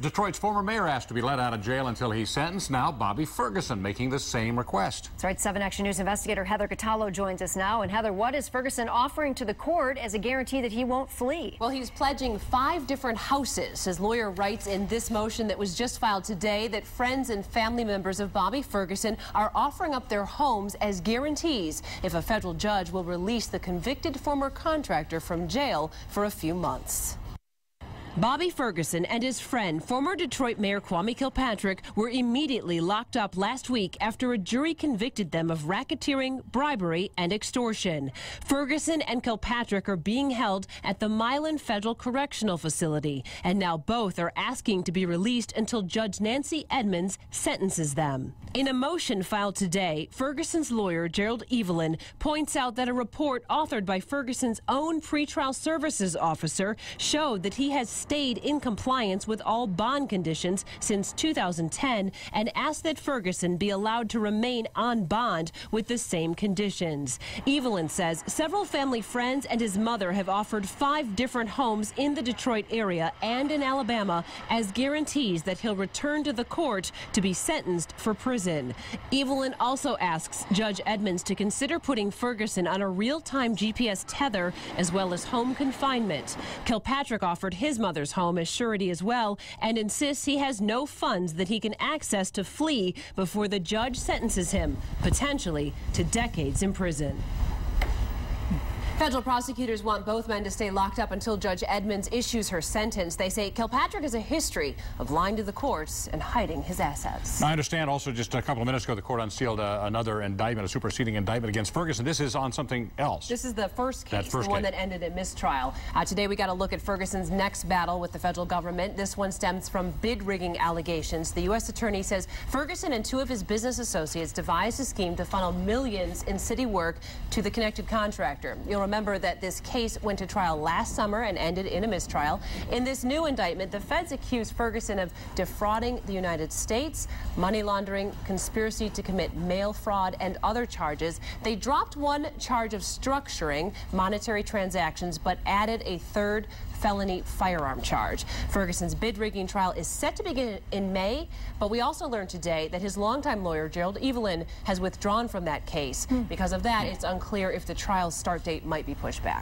Detroit's former mayor asked to be let out of jail until he's sentenced. Now Bobby Ferguson making the same request. That's right. 7 Action News investigator Heather Catallo joins us now. And Heather, what is Ferguson offering to the court as a guarantee that he won't flee? Well, he's pledging 5 different houses. His lawyer writes in this motion that was just filed today that friends and family members of Bobby Ferguson are offering up their homes as guarantees if a federal judge will release the convicted former contractor from jail for a few months. Bobby Ferguson and his friend, former Detroit Mayor Kwame Kilpatrick, were immediately locked up last week after a jury convicted them of racketeering, bribery, and extortion. Ferguson and Kilpatrick are being held at the Milan Federal Correctional Facility, and now both are asking to be released until Judge Nancy Edmonds sentences them. In a motion filed today, Ferguson's lawyer, Gerald Evelyn, points out that a report authored by Ferguson's own pretrial services officer showed that he has stayed in compliance with all bond conditions since 2010 and asked that Ferguson be allowed to remain on bond with the same conditions. Evelyn says several family friends and his mother have offered 5 different homes in the Detroit area and in Alabama as guarantees that he'll return to the court to be sentenced for prison. Evelyn also asks Judge Edmonds to consider putting Ferguson on a real-time GPS tether as well as home confinement. Kilpatrick offered his mother's home as surety as well and insists he has no funds that he can access to flee before the judge sentences him, potentially to decades in prison. Federal prosecutors want both men to stay locked up until Judge Edmonds issues her sentence. They say Kilpatrick has a history of lying to the courts and hiding his assets. Now, I understand also just a couple of minutes ago the court unsealed another indictment, a superseding indictment against Ferguson. This is on something else. This is the first case, the one that ended in mistrial. Today we got a look at Ferguson's next battle with the federal government. This one stems from bid rigging allegations. The U.S. attorney says Ferguson and 2 of his business associates devised a scheme to funnel millions in city work to the connected contractor. You'll remember that this case went to trial last summer and ended in a mistrial. In this new indictment, the feds accuse Ferguson of defrauding the United States, money laundering, conspiracy to commit mail fraud, and other charges. They dropped one charge of structuring monetary transactions, but added a 3rd felony firearm charge. Ferguson's bid rigging trial is set to begin in May, but we also learned today that his longtime lawyer, Gerald Evelyn, has withdrawn from that case. Because of that, it's unclear if the trial's start date might be pushed back.